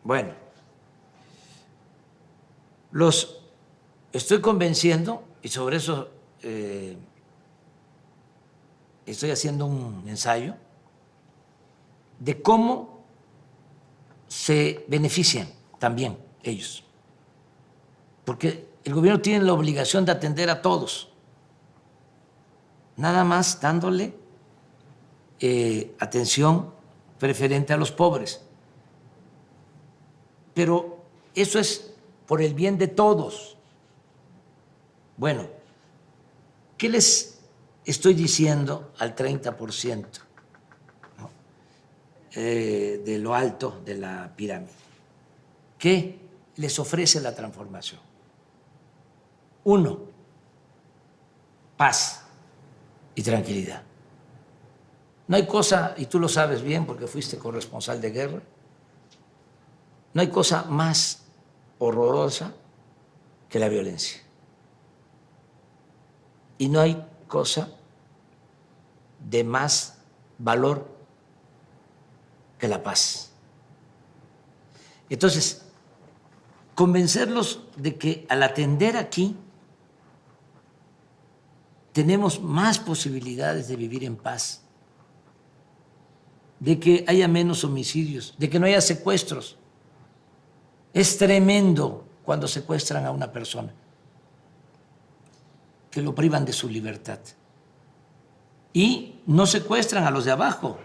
Bueno, los estoy convenciendo y sobre eso estoy haciendo un ensayo de cómo se benefician también ellos. Porque el gobierno tiene la obligación de atender a todos, nada más dándole atención preferente a los pobres. Pero eso es por el bien de todos. Bueno, ¿qué les estoy diciendo al 30%, ¿no? De lo alto de la pirámide? ¿Qué les ofrece la transformación? Uno, paz y tranquilidad. No hay cosa, y tú lo sabes bien porque fuiste corresponsal de guerra, no hay cosa más horrorosa que la violencia. Y no hay cosa de más valor que la paz. Entonces, convencerlos de que al atender aquí tenemos más posibilidades de vivir en paz, de que haya menos homicidios, de que no haya secuestros. Es tremendo cuando secuestran a una persona, que lo privan de su libertad. Y no secuestran a los de abajo,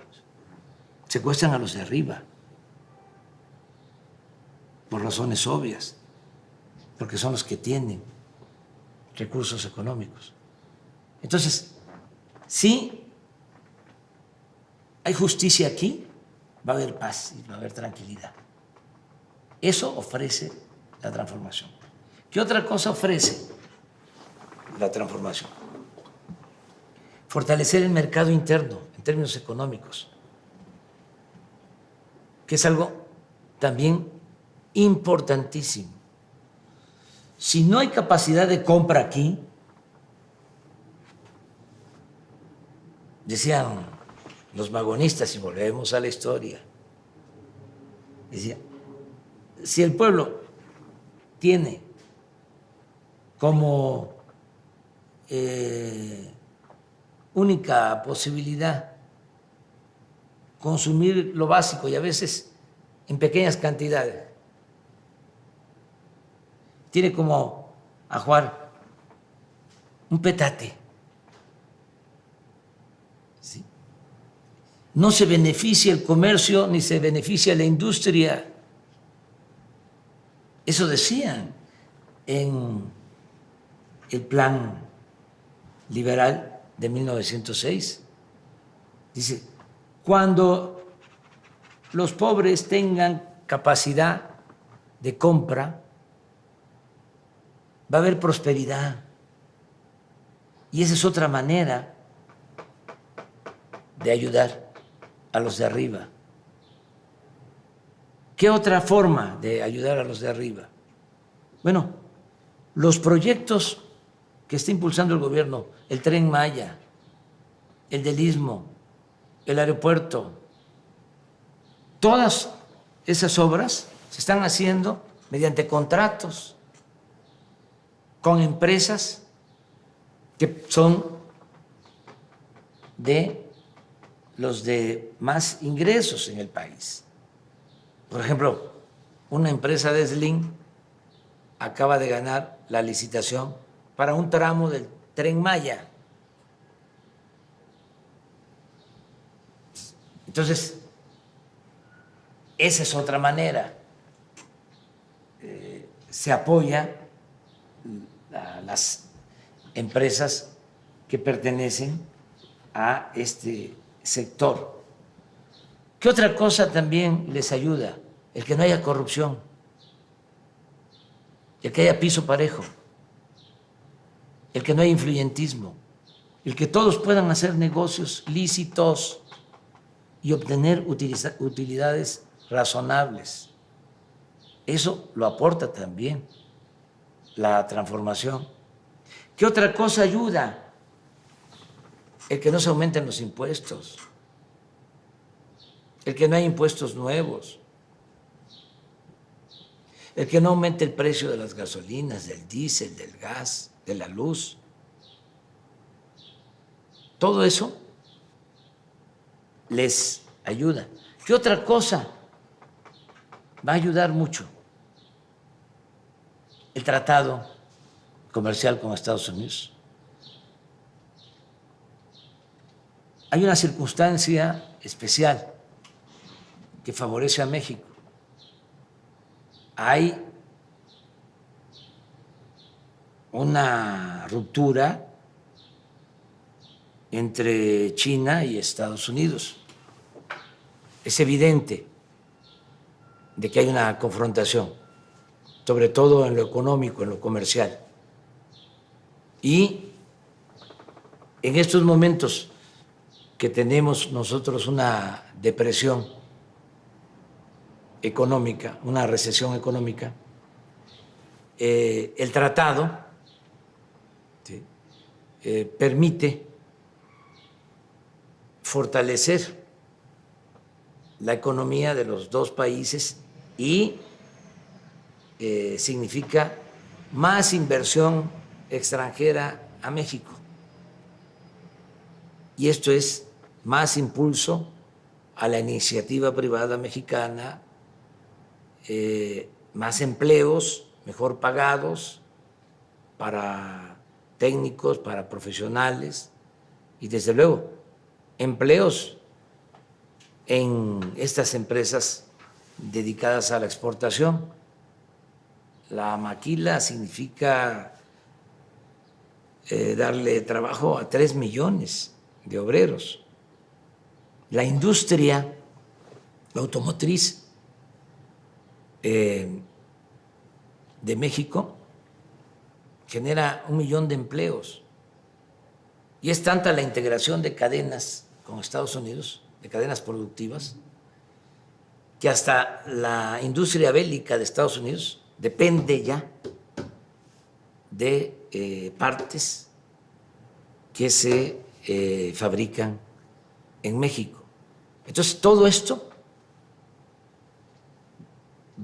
secuestran a los de arriba, por razones obvias, porque son los que tienen recursos económicos. Entonces, si hay justicia aquí, va a haber paz y va a haber tranquilidad. Eso ofrece la transformación. ¿Qué otra cosa ofrece la transformación? Fortalecer el mercado interno en términos económicos, que es algo también importantísimo. Si no hay capacidad de compra aquí, decían los magonistas, y volvemos a la historia, decían, si el pueblo tiene como única posibilidad consumir lo básico y a veces en pequeñas cantidades, tiene como ajuar un petate, ¿sí? No se beneficia el comercio ni se beneficia la industria. Eso decían en el plan liberal de 1906. Dice, cuando los pobres tengan capacidad de compra, va a haber prosperidad. Y esa es otra manera de ayudar a los de arriba. ¿Qué otra forma de ayudar a los de arriba? Bueno, los proyectos que está impulsando el gobierno, el Tren Maya, el del Istmo, el aeropuerto, todas esas obras se están haciendo mediante contratos con empresas que son de los de más ingresos en el país. Por ejemplo, una empresa de Slim acaba de ganar la licitación para un tramo del Tren Maya. Entonces, esa es otra manera. Se apoya a las empresas que pertenecen a este sector. ¿Qué otra cosa también les ayuda? El que no haya corrupción, el que haya piso parejo, el que no haya influyentismo, el que todos puedan hacer negocios lícitos y obtener utilidades razonables. Eso lo aporta también la transformación. ¿Qué otra cosa ayuda? El que no se aumenten los impuestos, el que no haya impuestos nuevos, el que no aumente el precio de las gasolinas, del diésel, del gas, de la luz. Todo eso les ayuda. ¿Qué otra cosa va a ayudar mucho? El tratado comercial con Estados Unidos. Hay una circunstancia especial que favorece a México. Hay una ruptura entre China y Estados Unidos. Es evidente de que hay una confrontación, sobre todo en lo económico, en lo comercial. Y en estos momentos que tenemos nosotros una depresión económica, una recesión económica, el tratado, ¿sí?, permite fortalecer la economía de los dos países y significa más inversión extranjera a México. Y esto es más impulso a la iniciativa privada mexicana, más empleos mejor pagados para técnicos, para profesionales y desde luego empleos en estas empresas dedicadas a la exportación. La maquila significa darle trabajo a 3 millones de obreros. La industria automotriz de México genera 1 millón de empleos y es tanta la integración de cadenas con Estados Unidos, de cadenas productivas, que hasta la industria bélica de Estados Unidos depende ya de partes que se fabrican en México. Entonces, todo esto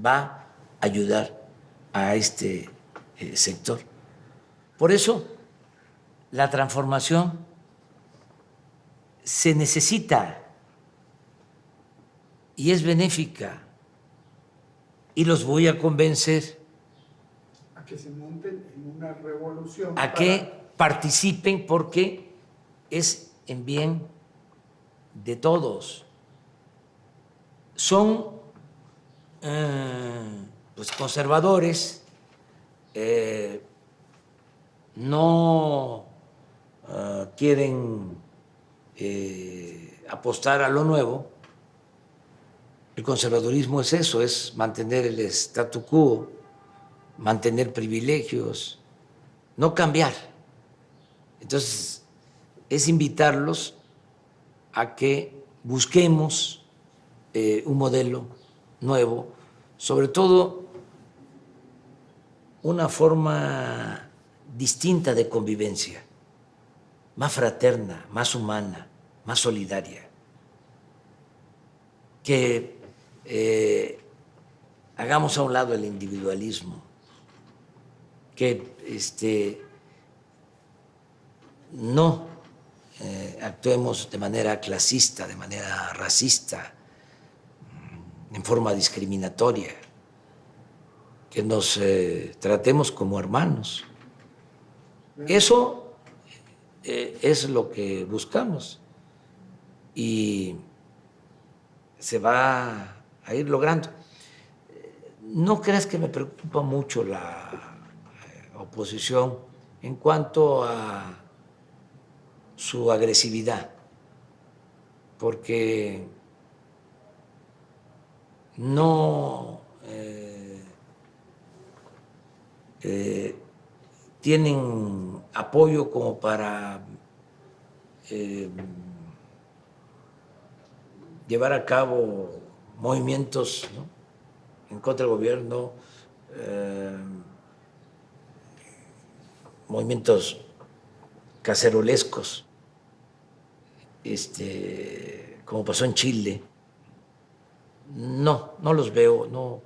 va a ayudar a este sector. Por eso, la transformación se necesita y es benéfica, y los voy a convencer a que se monten en una revolución, a que participen, porque es en bien de todos. Son pues conservadores, no quieren apostar a lo nuevo. El conservadurismo es eso, es mantener el statu quo, mantener privilegios, no cambiar. Entonces, es invitarlos a que busquemos un modelo nuevo, sobre todo una forma distinta de convivencia, más fraterna, más humana, más solidaria, que hagamos a un lado el individualismo, que no actuemos de manera clasista, de manera racista, en forma discriminatoria, que nos tratemos como hermanos. Eso es lo que buscamos y se va a ir logrando. No creas que me preocupa mucho la oposición en cuanto a su agresividad, porque no tienen apoyo como para llevar a cabo movimientos, ¿no?, en contra del gobierno, movimientos cacerolescos, como pasó en Chile. No los veo, no.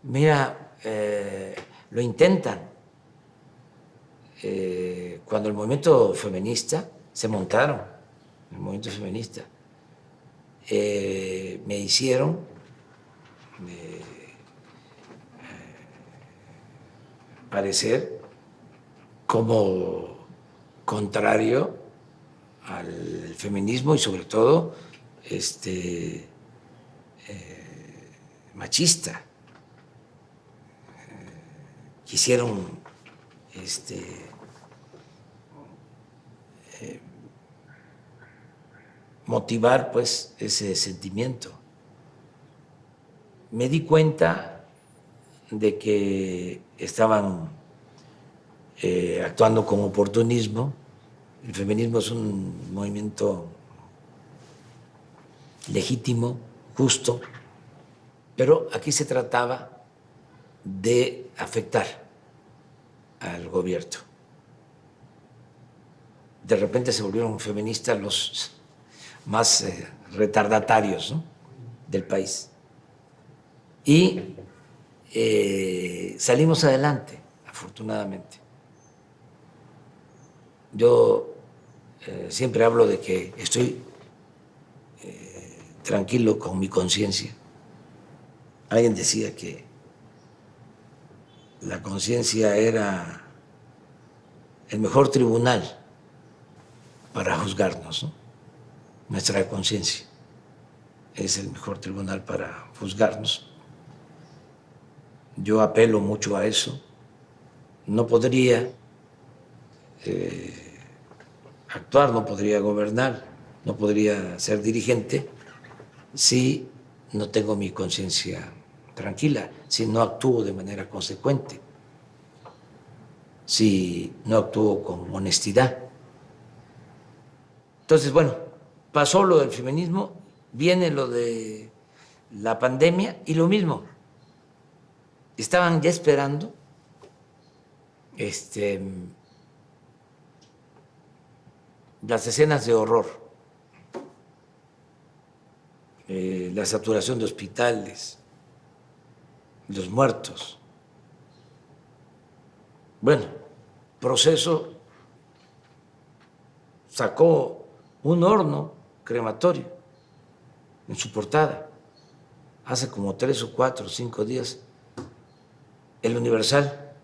Mira, lo intentan. Cuando el movimiento feminista se montaron, el movimiento feminista, me hicieron parecer como contrario al feminismo y sobre todo machista. Quisieron motivar pues ese sentimiento. Me di cuenta de que estaban actuando con oportunismo. El feminismo es un movimiento legítimo, justo, pero aquí se trataba de afectar al gobierno. De repente se volvieron feministas los más retardatarios, ¿no?, del país. Y salimos adelante, afortunadamente. Yo siempre hablo de que estoy tranquilo con mi conciencia. Alguien decía que la conciencia era el mejor tribunal para juzgarnos, ¿no? Nuestra conciencia es el mejor tribunal para juzgarnos. Yo apelo mucho a eso. No podría actuar, no podría gobernar, no podría ser dirigente si no tengo mi conciencia tranquila, si no actúo de manera consecuente, si no actúo con honestidad. Entonces, bueno, pasó lo del feminismo, viene lo de la pandemia y lo mismo. Estaban ya esperando las escenas de horror, la saturación de hospitales, los muertos. Bueno, Proceso sacó un horno crematorio en su portada hace como 3 o 4 o 5 días. El Universal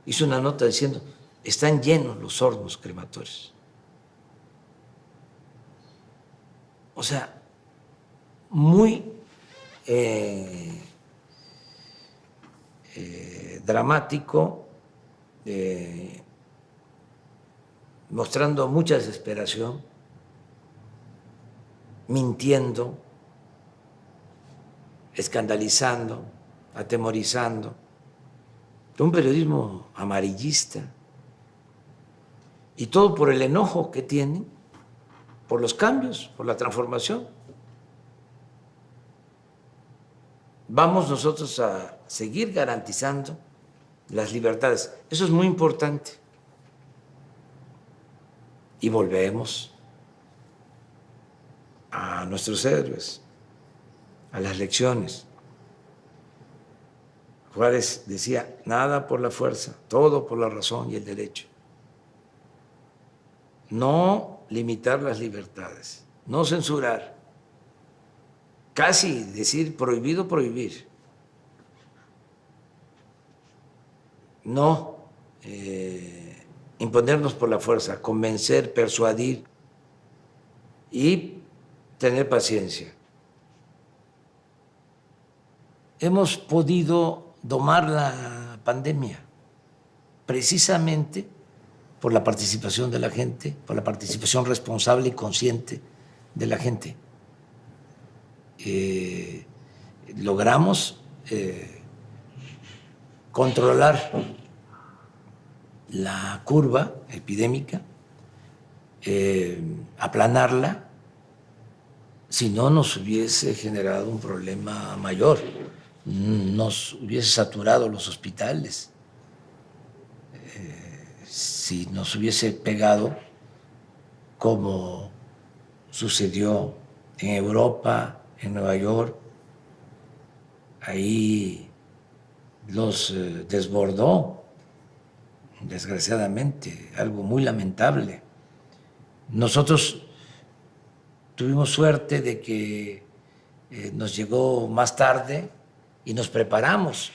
hizo una nota diciendo: están llenos los hornos crematorios. O sea, muy dramático, mostrando mucha desesperación, mintiendo, escandalizando, atemorizando. Un periodismo amarillista. Y todo por el enojo que tienen, por los cambios, por la transformación. Vamos nosotros a seguir garantizando las libertades. Eso es muy importante. Y volvemos a nuestros héroes, a las lecciones. Juárez decía: nada por la fuerza, todo por la razón y el derecho. No limitar las libertades, no censurar, casi decir prohibido prohibir, no imponernos por la fuerza, convencer, persuadir y tener paciencia. Hemos podido domar la pandemia precisamente por la participación de la gente, por la participación responsable y consciente de la gente. Logramos controlar la curva epidémica, aplanarla, si no nos hubiese generado un problema mayor, nos hubiese saturado los hospitales, si nos hubiese pegado como sucedió en Europa, en Nueva York. Ahí los desbordó, desgraciadamente, algo muy lamentable. Nosotros tuvimos suerte de que nos llegó más tarde y nos preparamos,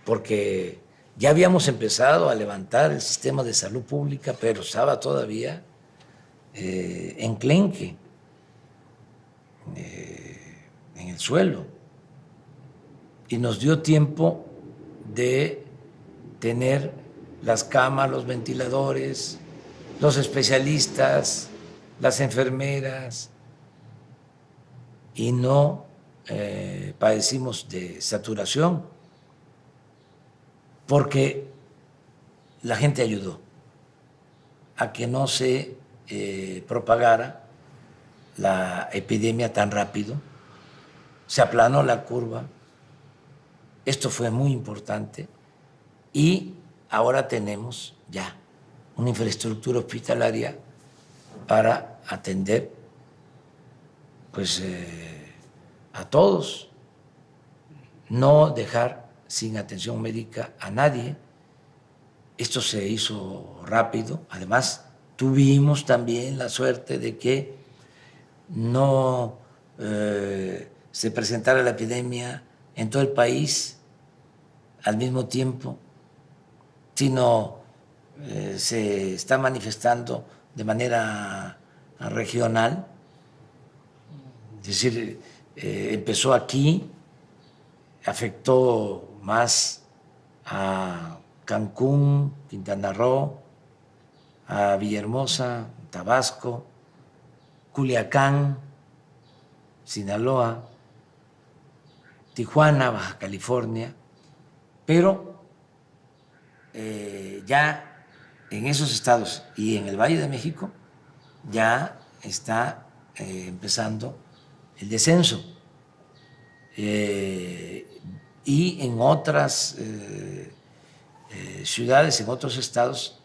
porque ya habíamos empezado a levantar el sistema de salud pública, pero estaba todavía enclenque, en el suelo, y nos dio tiempo de tener las camas, los ventiladores, los especialistas, las enfermeras, y no padecimos de saturación porque la gente ayudó a que no se propagara la epidemia tan rápido, se aplanó la curva, esto fue muy importante y ahora tenemos ya una infraestructura hospitalaria para atender pues a todos, no dejar sin atención médica a nadie. Esto se hizo rápido, además tuvimos también la suerte de que no se presentara la epidemia en todo el país al mismo tiempo, sino se está manifestando de manera regional. Es decir, empezó aquí, afectó más a Cancún, Quintana Roo, a Villahermosa, Tabasco, Culiacán, Sinaloa, Tijuana, Baja California, pero ya en esos estados y en el Valle de México ya está empezando el descenso, y en otras ciudades, en otros estados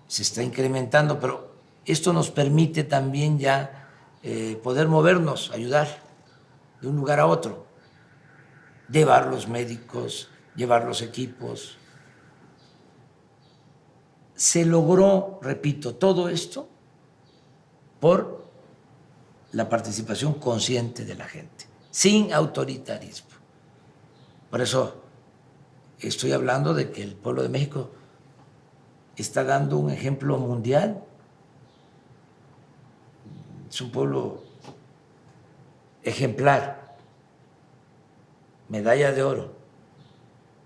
se está incrementando, pero esto nos permite también ya poder movernos, ayudar de un lugar a otro, llevar los médicos, llevar los equipos. Se logró, repito, todo esto por la participación consciente de la gente, sin autoritarismo. Por eso estoy hablando de que el pueblo de México está dando un ejemplo mundial. Es un pueblo ejemplar, medalla de oro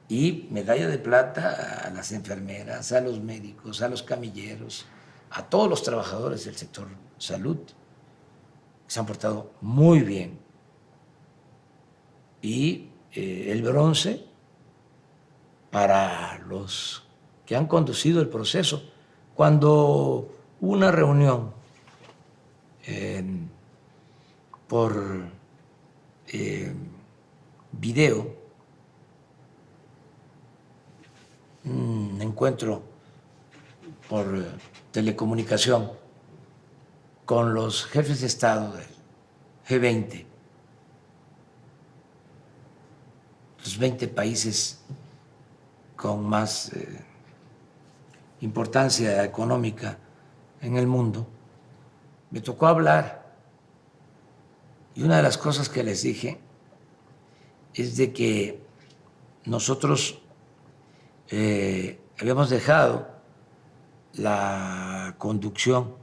y medalla de plata a las enfermeras, a los médicos, a los camilleros, a todos los trabajadores del sector salud. Se han portado muy bien. Y el bronce para los que han conducido el proceso. Cuando hubo una reunión por video, un encuentro por telecomunicación con los jefes de Estado del G20, los 20 países con más importancia económica en el mundo, me tocó hablar y una de las cosas que les dije es de que nosotros habíamos dejado la conducción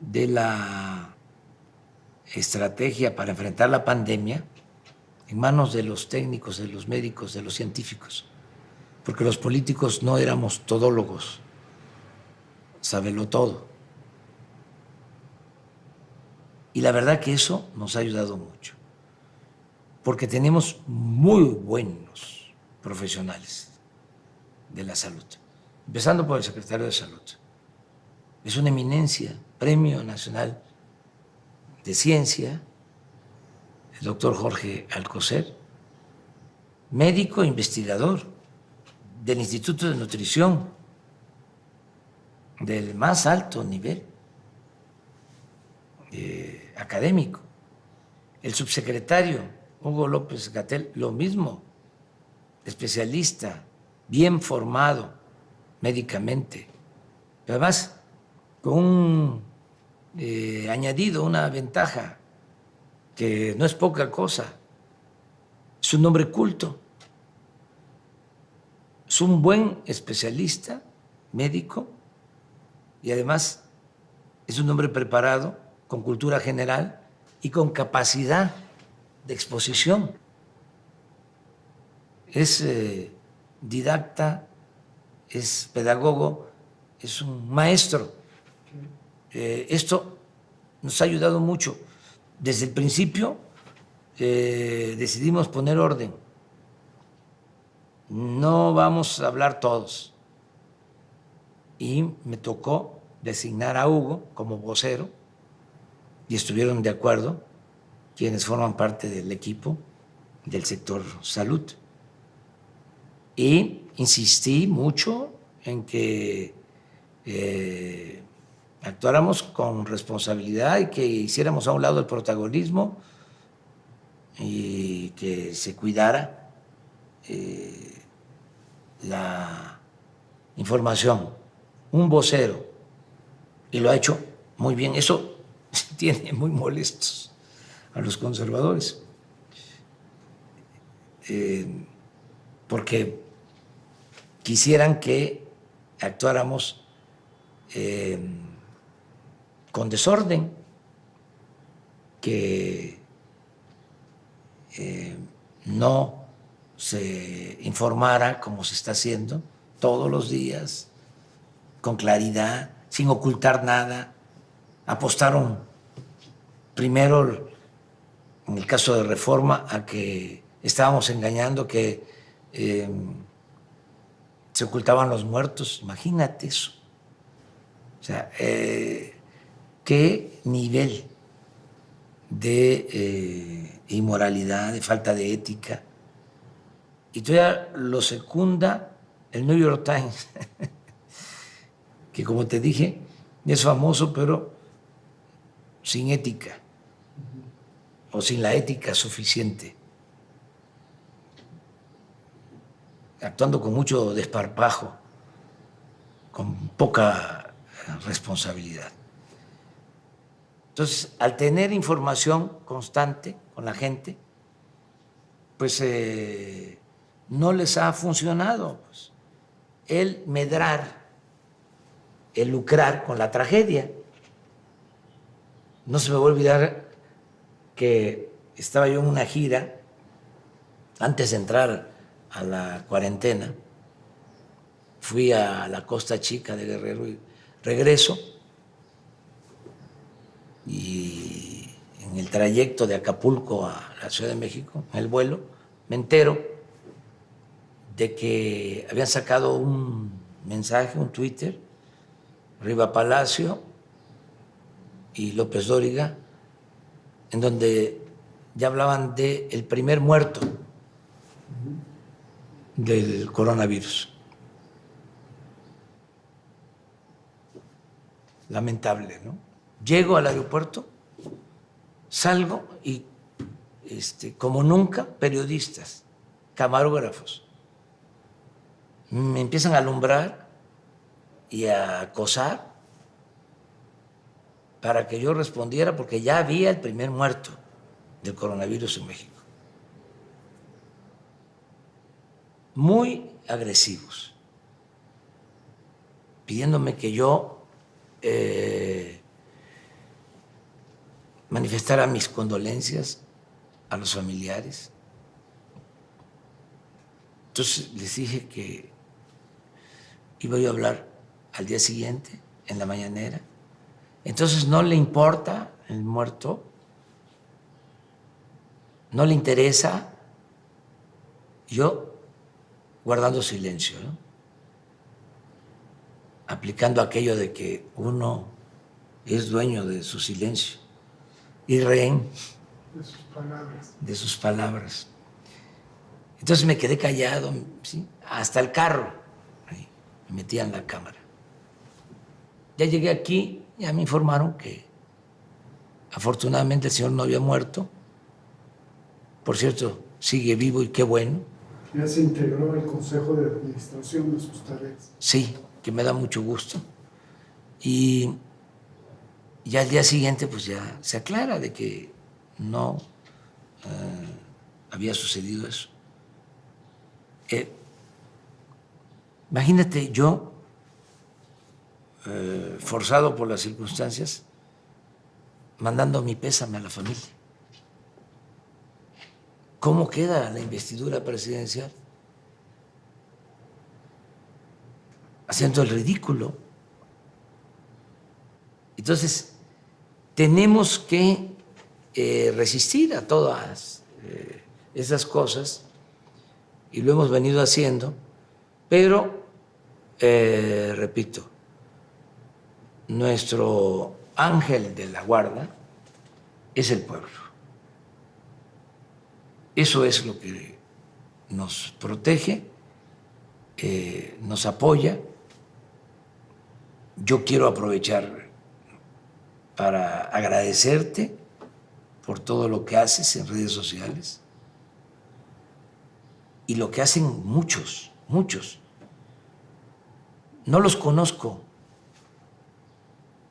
de la estrategia para enfrentar la pandemia en manos de los técnicos, de los médicos, de los científicos, porque los políticos no éramos todólogos, sabelo todo. Y la verdad que eso nos ha ayudado mucho, porque tenemos muy buenos profesionales de la salud, empezando por el secretario de Salud. Es una eminencia, Premio Nacional de Ciencia, el doctor Jorge Alcocer, médico e investigador del Instituto de Nutrición del más alto nivel académico. El subsecretario Hugo López-Gatell, lo mismo, especialista, bien formado médicamente, pero además con un añadido, una ventaja que no es poca cosa. Es un hombre culto, es un buen especialista médico y además es un hombre preparado, con cultura general y con capacidad de exposición. Es didacta, es pedagogo, es un maestro. Esto nos ha ayudado mucho. Desde el principio decidimos poner orden. No vamos a hablar todos. Y me tocó designar a Hugo como vocero y estuvieron de acuerdo quienes forman parte del equipo del sector salud. Y insistí mucho en que actuáramos con responsabilidad y que hiciéramos a un lado el protagonismo y que se cuidara la información. Un vocero, y lo ha hecho muy bien. Eso tiene muy molestos a los conservadores, porque quisieran que actuáramos con desorden, que no se informara como se está haciendo todos los días, con claridad, sin ocultar nada. Apostaron primero, en el caso de Reforma, a que estábamos engañando, que se ocultaban los muertos. Imagínate eso. O sea, qué nivel de inmoralidad, de falta de ética. Y todavía lo secunda el New York Times, que como te dije, es famoso, pero sin ética, o sin la ética suficiente, actuando con mucho desparpajo, con poca responsabilidad. Entonces, al tener información constante con la gente, pues no les ha funcionado. Pues, el medrar, el lucrar con la tragedia. No se me va a olvidar que estaba yo en una gira antes de entrar a la cuarentena. Fui a la Costa Chica de Guerrero y regreso, y en el trayecto de Acapulco a la Ciudad de México, en el vuelo, me entero de que habían sacado un mensaje, un Twitter, Riva Palacio y López Dóriga, en donde ya hablaban del primer muerto del coronavirus. Lamentable, ¿no? Llego al aeropuerto, salgo y como nunca, periodistas, camarógrafos, me empiezan a alumbrar y a acosar para que yo respondiera, porque ya había el primer muerto del coronavirus en México. Muy agresivos, pidiéndome que yo manifestara mis condolencias a los familiares. Entonces les dije que iba yo a hablar al día siguiente, en la mañanera. Entonces no le importa el muerto, no le interesa. Yo guardando silencio, ¿no? Aplicando aquello de que uno es dueño de su silencio y rehén de sus palabras. Entonces me quedé callado, ¿sí? Hasta el carro, ahí, me metí en la cámara. Ya llegué aquí, ya me informaron que afortunadamente el señor no había muerto. Por cierto, sigue vivo y qué bueno. Ya se integró al Consejo de Administración de sus tareas. Sí, que me da mucho gusto. Y ya al día siguiente pues ya se aclara de que no había sucedido eso. Imagínate yo, forzado por las circunstancias, mandando mi pésame a la familia. ¿Cómo queda la investidura presidencial? Haciendo el ridículo. Entonces, tenemos que resistir a todas esas cosas, y lo hemos venido haciendo, pero, repito, nuestro ángel de la guarda es el pueblo. Eso es lo que nos protege, nos apoya. Yo quiero aprovechar para agradecerte por todo lo que haces en redes sociales y lo que hacen muchos, muchos. No los conozco.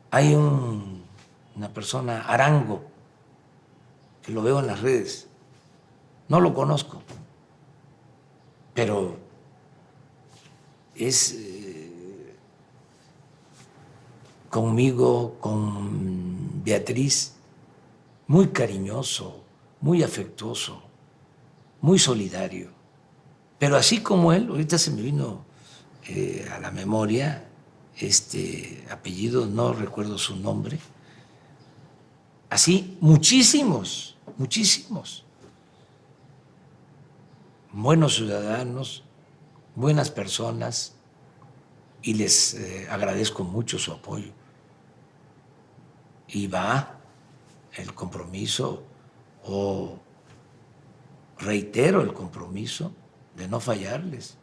Hay una persona, Arango, que lo veo en las redes. No lo conozco, pero es conmigo, con Beatriz, muy cariñoso, muy afectuoso, muy solidario. Pero así como él, ahorita se me vino a la memoria este apellido, no recuerdo su nombre, así muchísimos, muchísimos. Buenos ciudadanos, buenas personas, y les agradezco mucho su apoyo. Y va el compromiso, o reitero el compromiso de no fallarles.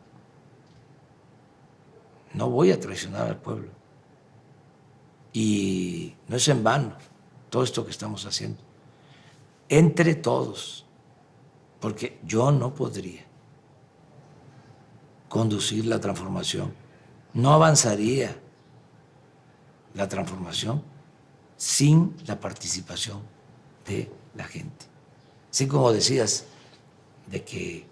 No voy a traicionar al pueblo. Y no es en vano todo esto que estamos haciendo. Entre todos. Porque yo no podría conducir la transformación, no avanzaría la transformación sin la participación de la gente. Así como decías de que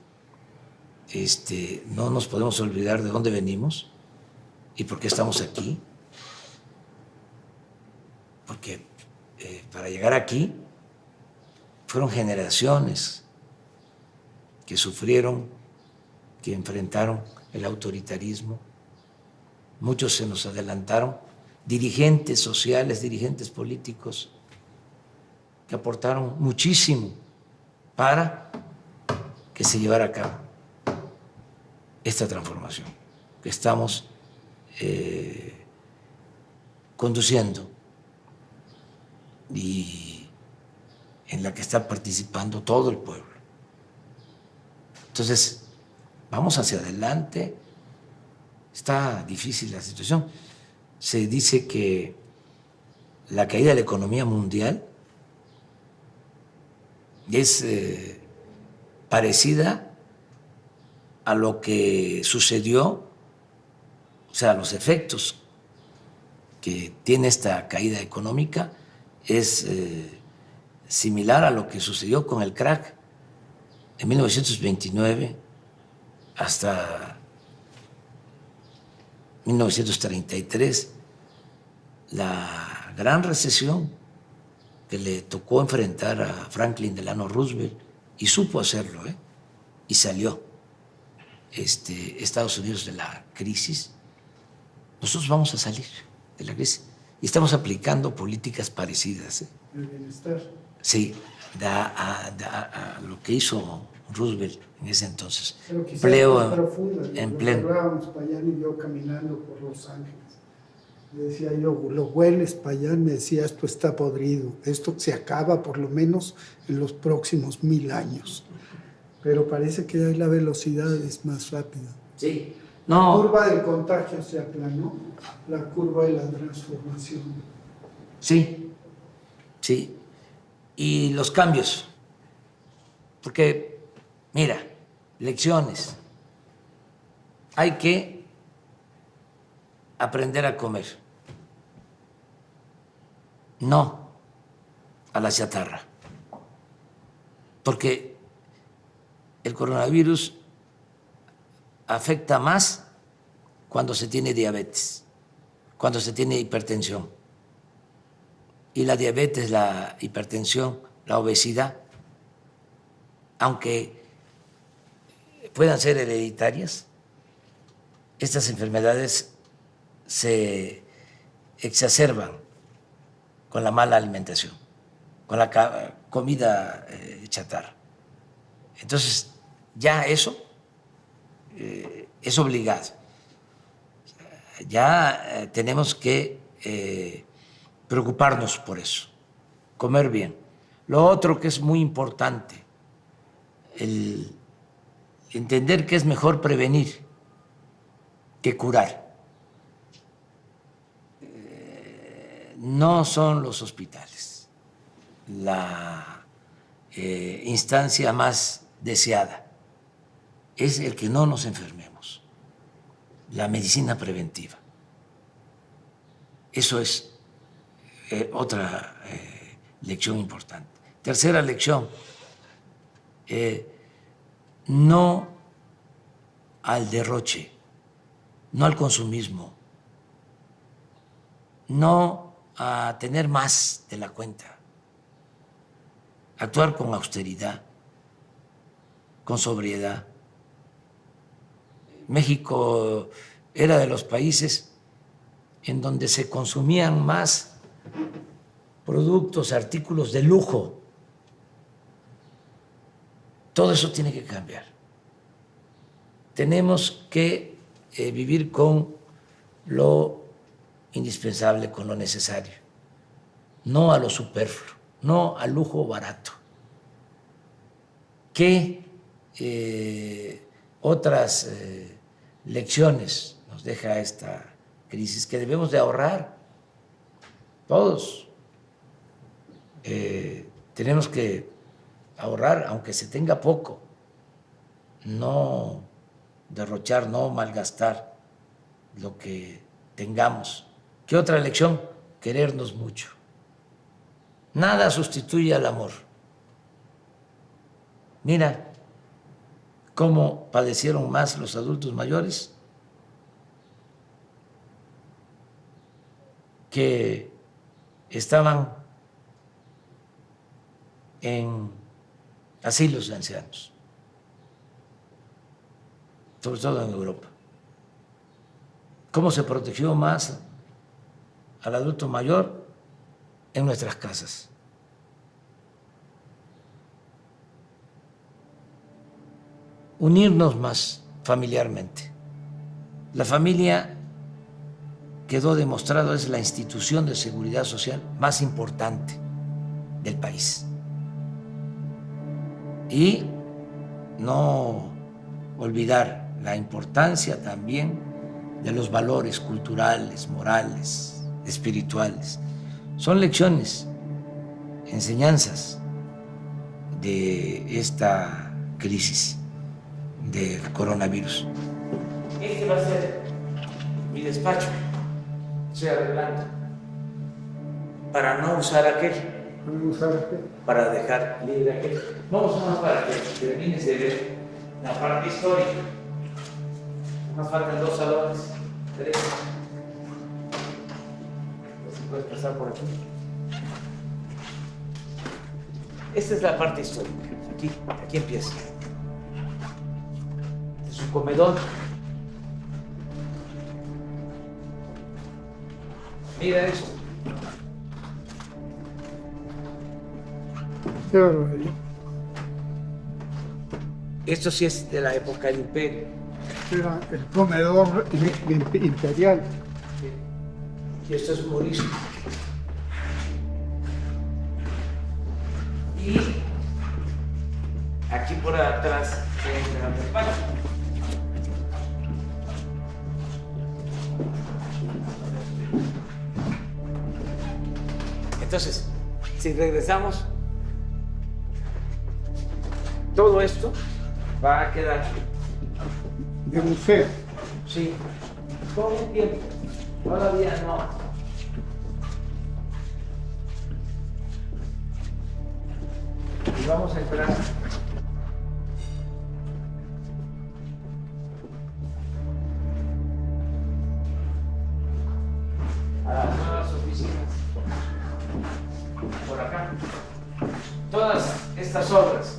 no nos podemos olvidar de dónde venimos y por qué estamos aquí, porque para llegar aquí fueron generaciones que sufrieron, que enfrentaron el autoritarismo. Muchos se nos adelantaron, dirigentes sociales, dirigentes políticos, que aportaron muchísimo para que se llevara a cabo esta transformación que estamos conduciendo y en la que está participando todo el pueblo. Entonces, vamos hacia adelante. Está difícil la situación. Se dice que la caída de la economía mundial es parecida a lo que sucedió, o sea, los efectos que tiene esta caída económica es similar a lo que sucedió con el crack en 1929 hasta 1933, la gran recesión que le tocó enfrentar a Franklin Delano Roosevelt, y supo hacerlo, y salió Estados Unidos de la crisis. Nosotros vamos a salir de la crisis y estamos aplicando políticas parecidas. El bienestar. Sí, a lo que hizo Roosevelt en ese entonces. Pero quizás Empleo profunda, en lo pleno. hablábamos Payán y yo caminando por Los Ángeles. Le decía yo, lo hueles, Payán, me decía, esto está podrido, esto se acaba por lo menos en los próximos 1000 años. Pero parece que ahí la velocidad es más rápida. Sí, La no. curva del contagio se aplanó, la curva de la transformación. Sí, sí. Y los cambios. Porque, mira, lecciones. Hay que aprender a comer, no a la chatarra, porque el coronavirus afecta más cuando se tiene diabetes, cuando se tiene hipertensión. Y la diabetes, la hipertensión, la obesidad, aunque puedan ser hereditarias, estas enfermedades se exacerban con la mala alimentación, con la comida chatarra. Entonces, ya eso es obligado. Ya tenemos que preocuparnos por eso, comer bien. Lo otro que es muy importante, el entender que es mejor prevenir que curar. No son los hospitales la instancia más deseada, es el que no nos enfermemos, la medicina preventiva. Eso es otra lección importante. Tercera lección, no al derroche, no al consumismo, no a tener más de la cuenta, actuar con austeridad, con sobriedad. México era de los países en donde se consumían más productos, artículos de lujo. Todo eso tiene que cambiar. Tenemos que vivir con lo indispensable, con lo necesario, no a lo superfluo, no al lujo barato. ¿Qué otras lecciones nos deja esta crisis? Que debemos de ahorrar todos. Tenemos que ahorrar, aunque se tenga poco, no derrochar, no malgastar lo que tengamos. ¿Qué otra lección? Querernos mucho. Nada sustituye al amor. Mira cómo padecieron más los adultos mayores que estaban en asilos de ancianos, sobre todo en Europa. ¿Cómo se protegió más al adulto mayor? En nuestras casas. Unirnos más familiarmente. La familia, quedó demostrado, es la institución de seguridad social más importante del país. Y no olvidar la importancia también de los valores culturales, morales, espirituales. Son lecciones, enseñanzas de esta crisis del coronavirus. Este va a ser mi despacho. Estoy arreglando para no usar aquel. Para dejar libre aquel. Vamos más para que termines de ver la parte histórica. Nos faltan 2 salones, 3. Puedes pasar por aquí. Esta es la parte histórica. Aquí empieza. Este es su comedor. Mira eso. Qué barbaridad. Esto sí es de la época del Imperio. Era el comedor imperial. Y esto es Morisco. Y aquí por atrás se entra el despacho. Entonces, si regresamos, todo esto va a quedar. De museo. Sí, con un tiempo. Todavía no. Y vamos a esperar. A las nuevas oficinas. Por acá. Todas estas obras,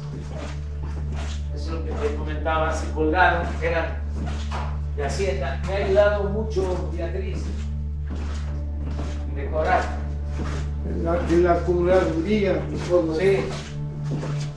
eso es lo que te comentaba, se colgaron, eran de Hacienda. Me ha ayudado mucho Beatriz en decorar. De la curaduría y todo eso. Sí.